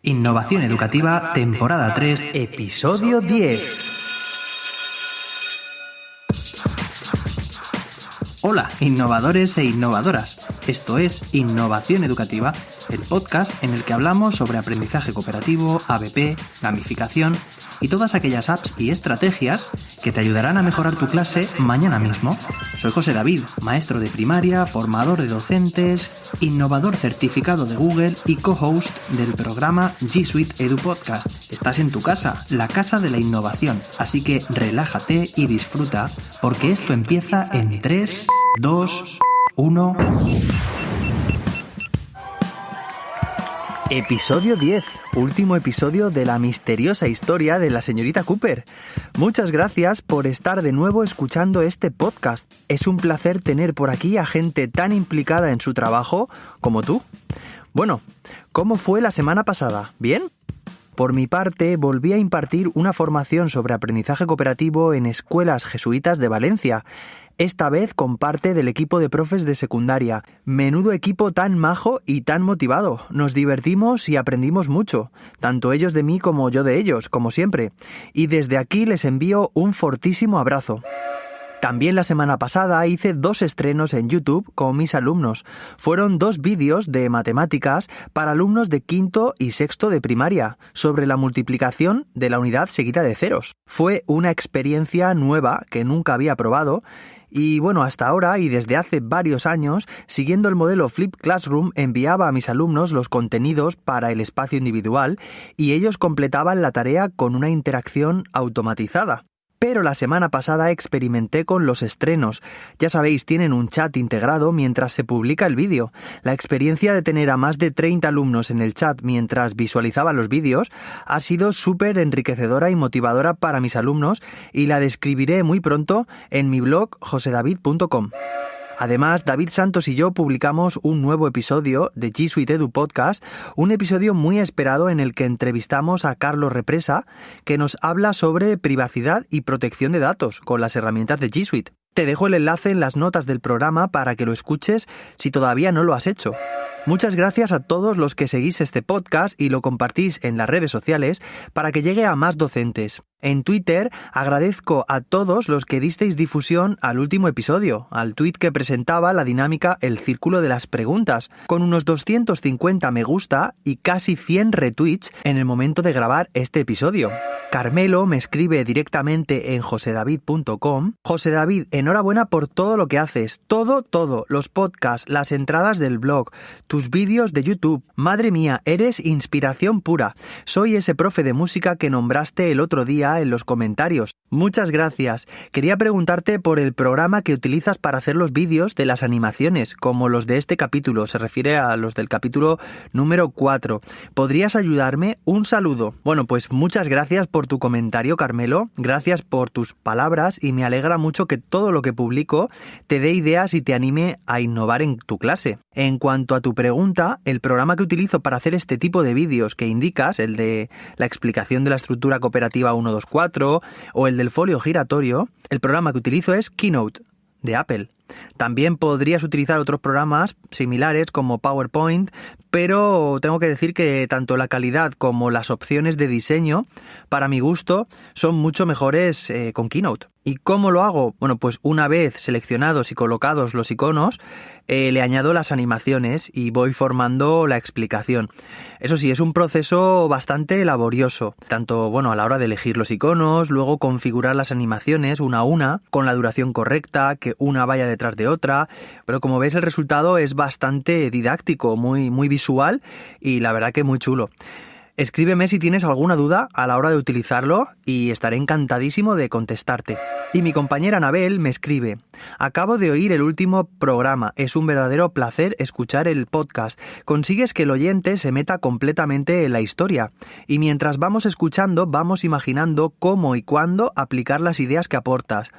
Innovación Educativa, temporada 3, episodio 10. Hola, innovadores e innovadoras. Esto es Innovación Educativa, el podcast en el que hablamos sobre aprendizaje cooperativo, ABP, gamificación y todas aquellas apps y estrategias que te ayudarán a mejorar tu clase mañana mismo. Soy José David, maestro de primaria, formador de docentes, innovador certificado de Google y co-host del programa G Suite Edu Podcast. Estás en tu casa, la casa de la innovación, así que relájate y disfruta, porque esto empieza en 3, 2, 1... Episodio 10, último episodio de la misteriosa historia de la señorita Cooper. Muchas gracias por estar de nuevo escuchando este podcast. Es un placer tener por aquí a gente tan implicada en su trabajo como tú. Bueno, ¿cómo fue la semana pasada? ¿Bien? Por mi parte, volví a impartir una formación sobre aprendizaje cooperativo en escuelas jesuitas de Valencia. Esta vez con parte del equipo de profes de secundaria. Menudo equipo tan majo y tan motivado. Nos divertimos y aprendimos mucho. Tanto ellos de mí como yo de ellos, como siempre. Y desde aquí les envío un fortísimo abrazo. También la semana pasada hice 2 estrenos en YouTube con mis alumnos. Fueron 2 vídeos de matemáticas para alumnos de quinto y sexto de primaria, sobre la multiplicación de la unidad seguida de ceros. Fue una experiencia nueva que nunca había probado. Y bueno, hasta ahora y desde hace varios años, siguiendo el modelo Flip Classroom, enviaba a mis alumnos los contenidos para el espacio individual y ellos completaban la tarea con una interacción automatizada. Pero la semana pasada experimenté con los estrenos. Ya sabéis, tienen un chat integrado mientras se publica el vídeo. La experiencia de tener a más de 30 alumnos en el chat mientras visualizaban los vídeos ha sido súper enriquecedora y motivadora para mis alumnos y la describiré muy pronto en mi blog josedavid.com. Además, David Santos y yo publicamos un nuevo episodio de G Suite Edu Podcast, un episodio muy esperado en el que entrevistamos a Carlos Represa, que nos habla sobre privacidad y protección de datos con las herramientas de G Suite. Te dejo el enlace en las notas del programa para que lo escuches si todavía no lo has hecho. Muchas gracias a todos los que seguís este podcast y lo compartís en las redes sociales para que llegue a más docentes. En Twitter agradezco a todos los que disteis difusión al último episodio, al tuit que presentaba la dinámica El Círculo de las Preguntas, con unos 250 me gusta y casi 100 retweets en el momento de grabar este episodio. Carmelo me escribe directamente en josedavid.com. José David, enhorabuena por todo lo que haces, todo, los podcasts, las entradas del blog, tus vídeos de YouTube. Madre mía, eres inspiración pura. Soy ese profe de música que nombraste el otro día en los comentarios. Muchas gracias. Quería preguntarte por el programa que utilizas para hacer los vídeos de las animaciones, como los de este capítulo. Se refiere a los del capítulo número 4. ¿Podrías ayudarme? Un saludo. Bueno, pues muchas gracias por tu comentario, Carmelo. Gracias por tus palabras y me alegra mucho que todo lo que publico te dé ideas y te anime a innovar en tu clase. En cuanto a tu pregunta, el programa que utilizo para hacer este tipo de vídeos que indicas, el de la explicación de la estructura cooperativa 124 o el del folio giratorio, el programa que utilizo es Keynote de Apple. También podrías utilizar otros programas similares como PowerPoint, pero tengo que decir que tanto la calidad como las opciones de diseño, para mi gusto, son mucho mejores con Keynote. ¿Y cómo lo hago? Bueno, pues una vez seleccionados y colocados los iconos, le añado las animaciones y voy formando la explicación. Eso sí, es un proceso bastante laborioso, tanto a la hora de elegir los iconos, luego configurar las animaciones una a una, con la duración correcta, que una vaya detrás de otra, pero como veis el resultado es bastante didáctico, muy visual y la verdad que muy chulo. Escríbeme si tienes alguna duda a la hora de utilizarlo y estaré encantadísimo de contestarte. Y mi compañera Anabel me escribe: acabo de oír el último programa, es un verdadero placer escuchar el podcast. Consigues que el oyente se meta completamente en la historia y mientras vamos escuchando vamos imaginando cómo y cuándo aplicar las ideas que aportas.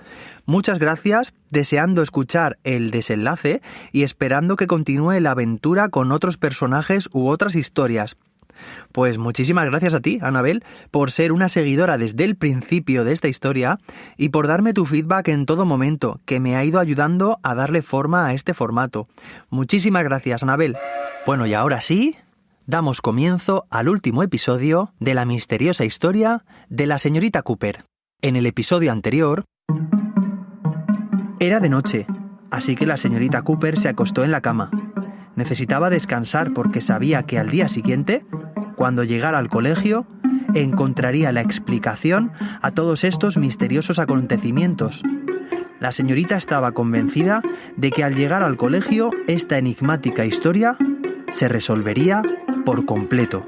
Muchas gracias, deseando escuchar el desenlace y esperando que continúe la aventura con otros personajes u otras historias. Pues muchísimas gracias a ti, Anabel, por ser una seguidora desde el principio de esta historia y por darme tu feedback en todo momento, que me ha ido ayudando a darle forma a este formato. Muchísimas gracias, Anabel. Bueno, y ahora sí, damos comienzo al último episodio de la misteriosa historia de la señorita Cooper. En el episodio anterior, era de noche, así que la señorita Cooper se acostó en la cama. Necesitaba descansar porque sabía que al día siguiente, cuando llegara al colegio, encontraría la explicación a todos estos misteriosos acontecimientos. La señorita estaba convencida de que al llegar al colegio, esta enigmática historia se resolvería por completo.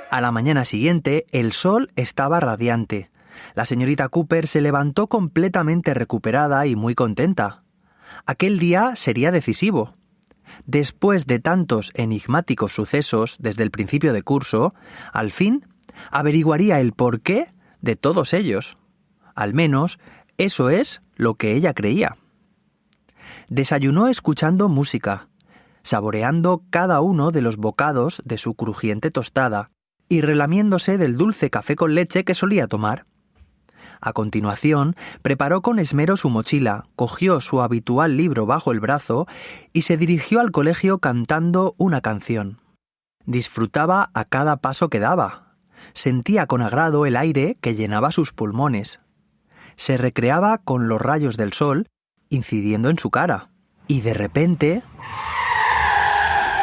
A la mañana siguiente, el sol estaba radiante. La señorita Cooper se levantó completamente recuperada y muy contenta. Aquel día sería decisivo. Después de tantos enigmáticos sucesos desde el principio de curso, al fin averiguaría el porqué de todos ellos. Al menos, eso es lo que ella creía. Desayunó escuchando música, saboreando cada uno de los bocados de su crujiente tostada y relamiéndose del dulce café con leche que solía tomar. A continuación, preparó con esmero su mochila, cogió su habitual libro bajo el brazo y se dirigió al colegio cantando una canción. Disfrutaba a cada paso que daba. Sentía con agrado el aire que llenaba sus pulmones. Se recreaba con los rayos del sol incidiendo en su cara. Y de repente,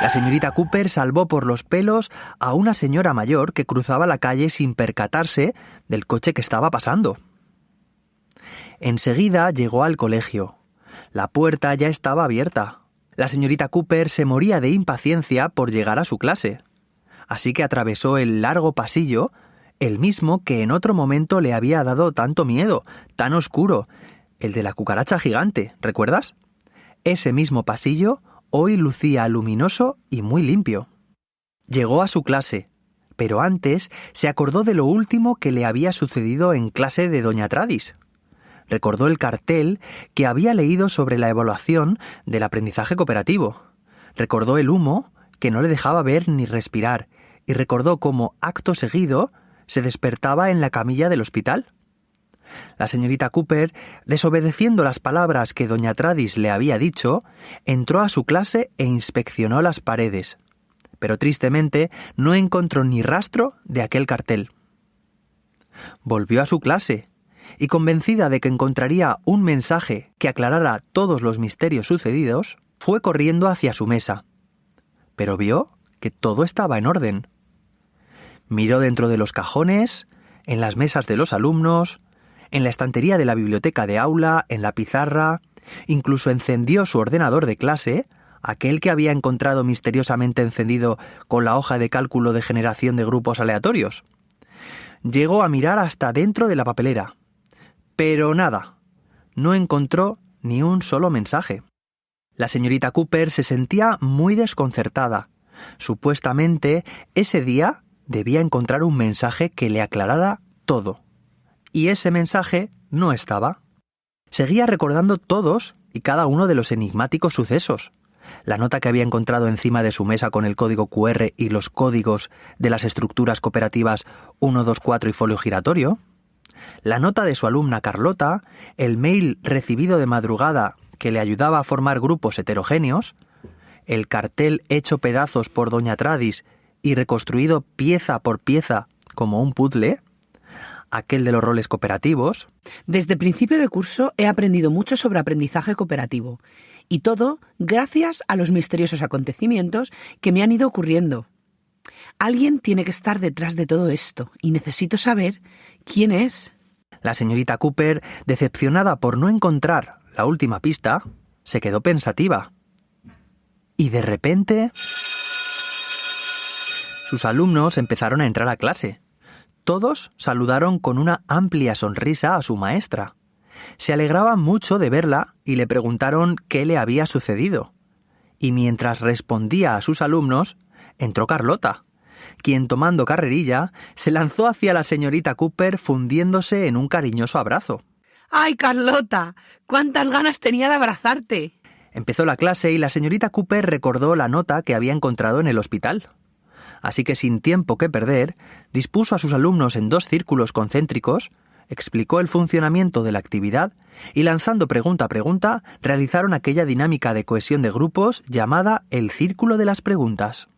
la señorita Cooper salvó por los pelos a una señora mayor que cruzaba la calle sin percatarse del coche que estaba pasando. Enseguida llegó al colegio. La puerta ya estaba abierta. La señorita Cooper se moría de impaciencia por llegar a su clase. Así que atravesó el largo pasillo, el mismo que en otro momento le había dado tanto miedo, tan oscuro, el de la cucaracha gigante, ¿recuerdas? Ese mismo pasillo hoy lucía luminoso y muy limpio. Llegó a su clase, pero antes se acordó de lo último que le había sucedido en clase de doña Tradis. Recordó el cartel que había leído sobre la evaluación del aprendizaje cooperativo. Recordó el humo que no le dejaba ver ni respirar y recordó cómo, acto seguido, se despertaba en la camilla del hospital. La señorita Cooper, desobedeciendo las palabras que doña Tradis le había dicho, entró a su clase e inspeccionó las paredes. Pero tristemente no encontró ni rastro de aquel cartel. Volvió a su clase y, convencida de que encontraría un mensaje que aclarara todos los misterios sucedidos, fue corriendo hacia su mesa. Pero vio que todo estaba en orden. Miró dentro de los cajones, en las mesas de los alumnos, en la estantería de la biblioteca de aula, en la pizarra, incluso encendió su ordenador de clase, aquel que había encontrado misteriosamente encendido con la hoja de cálculo de generación de grupos aleatorios. Llegó a mirar hasta dentro de la papelera. Pero nada, no encontró ni un solo mensaje. La señorita Cooper se sentía muy desconcertada. Supuestamente, ese día debía encontrar un mensaje que le aclarara todo. Y ese mensaje no estaba. Seguía recordando todos y cada uno de los enigmáticos sucesos. La nota que había encontrado encima de su mesa con el código QR y los códigos de las estructuras cooperativas 1, 2, 4 y folio giratorio. La nota de su alumna Carlota, el mail recibido de madrugada que le ayudaba a formar grupos heterogéneos, el cartel hecho pedazos por doña Tradis y reconstruido pieza por pieza como un puzzle, aquel de los roles cooperativos. Desde principio de curso he aprendido mucho sobre aprendizaje cooperativo, y todo gracias a los misteriosos acontecimientos que me han ido ocurriendo. Alguien tiene que estar detrás de todo esto, y necesito saber quién es. La señorita Cooper, decepcionada por no encontrar la última pista, se quedó pensativa. Y de repente, sus alumnos empezaron a entrar a clase. Todos saludaron con una amplia sonrisa a su maestra. Se alegraban mucho de verla y le preguntaron qué le había sucedido. Y mientras respondía a sus alumnos, entró Carlota, quien, tomando carrerilla, se lanzó hacia la señorita Cooper fundiéndose en un cariñoso abrazo. ¡Ay, Carlota! ¡Cuántas ganas tenía de abrazarte! Empezó la clase y la señorita Cooper recordó la nota que había encontrado en el hospital. Así que, sin tiempo que perder, dispuso a sus alumnos en 2 círculos concéntricos, explicó el funcionamiento de la actividad y, lanzando pregunta a pregunta, realizaron aquella dinámica de cohesión de grupos llamada el Círculo de las Preguntas.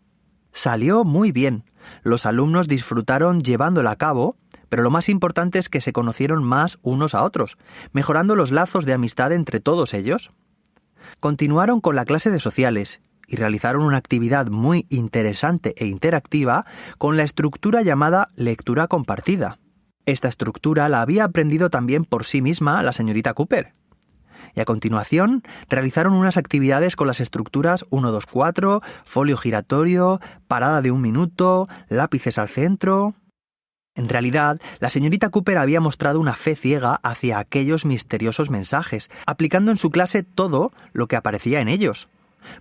Salió muy bien. Los alumnos disfrutaron llevándola a cabo, pero lo más importante es que se conocieron más unos a otros, mejorando los lazos de amistad entre todos ellos. Continuaron con la clase de sociales y realizaron una actividad muy interesante e interactiva con la estructura llamada lectura compartida. Esta estructura la había aprendido también por sí misma la señorita Cooper. Y a continuación realizaron unas actividades con las estructuras 1, 2, 4, folio giratorio, parada de 1 minuto, lápices al centro. En realidad, la señorita Cooper había mostrado una fe ciega hacia aquellos misteriosos mensajes, aplicando en su clase todo lo que aparecía en ellos.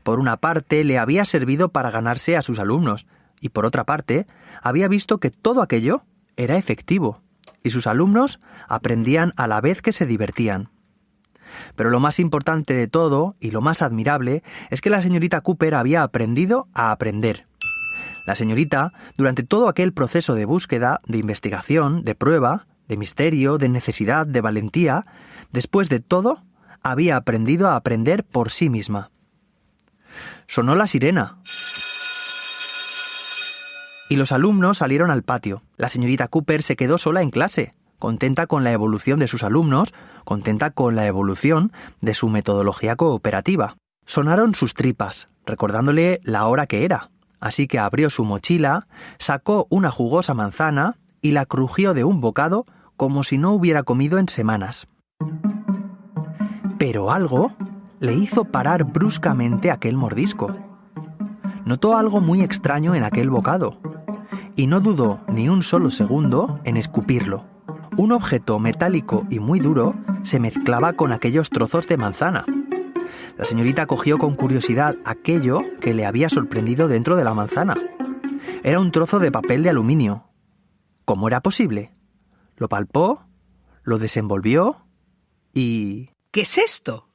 Por una parte, le había servido para ganarse a sus alumnos, y por otra parte, había visto que todo aquello era efectivo, y sus alumnos aprendían a la vez que se divertían. Pero lo más importante de todo, y lo más admirable, es que la señorita Cooper había aprendido a aprender. La señorita, durante todo aquel proceso de búsqueda, de investigación, de prueba, de misterio, de necesidad, de valentía, después de todo, había aprendido a aprender por sí misma. Sonó la sirena. Y los alumnos salieron al patio. La señorita Cooper se quedó sola en clase, contenta con la evolución de sus alumnos, contenta con la evolución de su metodología cooperativa. Sonaron sus tripas, recordándole la hora que era. Así que abrió su mochila, sacó una jugosa manzana y la crujió de un bocado como si no hubiera comido en semanas. Pero algo le hizo parar bruscamente aquel mordisco. Notó algo muy extraño en aquel bocado y no dudó ni un solo segundo en escupirlo. Un objeto metálico y muy duro se mezclaba con aquellos trozos de manzana. La señorita cogió con curiosidad aquello que le había sorprendido dentro de la manzana. Era un trozo de papel de aluminio. ¿Cómo era posible? Lo palpó, lo desenvolvió y... ¿Qué es esto?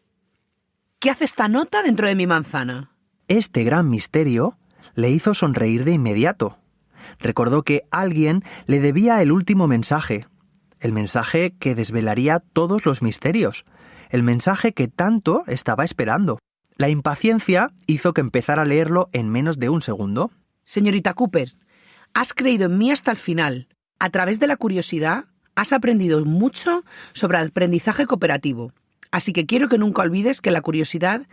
¿Qué hace esta nota dentro de mi manzana? Este gran misterio le hizo sonreír de inmediato. Recordó que alguien le debía el último mensaje, el mensaje que desvelaría todos los misterios, el mensaje que tanto estaba esperando. La impaciencia hizo que empezara a leerlo en menos de un segundo. Señorita Cooper, has creído en mí hasta el final. A través de la curiosidad, has aprendido mucho sobre el aprendizaje cooperativo. Así que quiero que nunca olvides que la curiosidad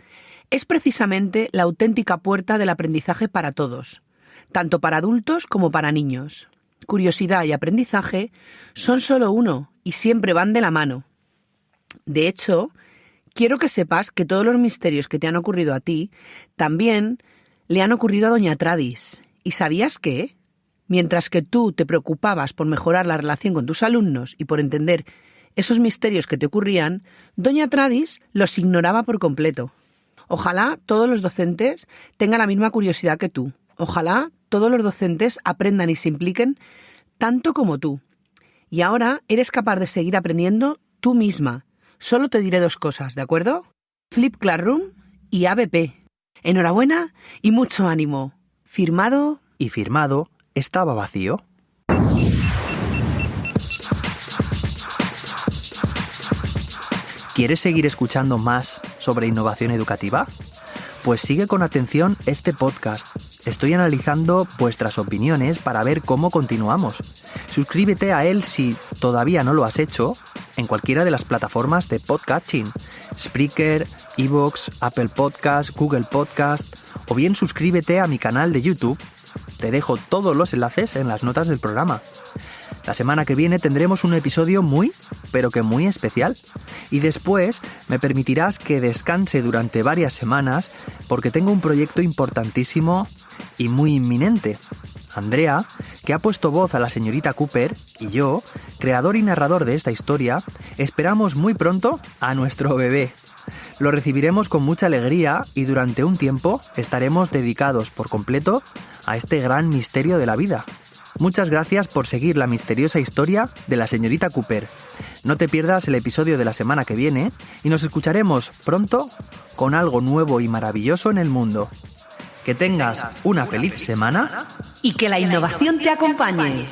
es precisamente la auténtica puerta del aprendizaje para todos, tanto para adultos como para niños. Curiosidad y aprendizaje son solo uno y siempre van de la mano. De hecho, quiero que sepas que todos los misterios que te han ocurrido a ti también le han ocurrido a doña Tradis. ¿Y sabías qué? Mientras que tú te preocupabas por mejorar la relación con tus alumnos y por entender esos misterios que te ocurrían, doña Tradis los ignoraba por completo. Ojalá todos los docentes tengan la misma curiosidad que tú. Ojalá todos los docentes aprendan y se impliquen tanto como tú. Y ahora eres capaz de seguir aprendiendo tú misma. Solo te diré 2 cosas, ¿de acuerdo? Flip Classroom y ABP. Enhorabuena y mucho ánimo. Firmado. Y firmado estaba vacío. ¿Quieres seguir escuchando más sobre innovación educativa? Pues sigue con atención este podcast. Estoy analizando vuestras opiniones para ver cómo continuamos. Suscríbete a él si todavía no lo has hecho en cualquiera de las plataformas de podcasting, Spreaker, iVoox, Apple Podcast, Google Podcast, o bien suscríbete a mi canal de YouTube. Te dejo todos los enlaces en las notas del programa. La semana que viene tendremos un episodio muy, pero que muy especial. Y después me permitirás que descanse durante varias semanas porque tengo un proyecto importantísimo y muy inminente. Andrea, que ha puesto voz a la señorita Cooper, y yo, creador y narrador de esta historia, esperamos muy pronto a nuestro bebé. Lo recibiremos con mucha alegría y durante un tiempo estaremos dedicados por completo a este gran misterio de la vida. Muchas gracias por seguir la misteriosa historia de la señorita Cooper. No te pierdas el episodio de la semana que viene y nos escucharemos pronto con algo nuevo y maravilloso en el mundo. Que tengas una feliz semana y que la innovación te acompañe.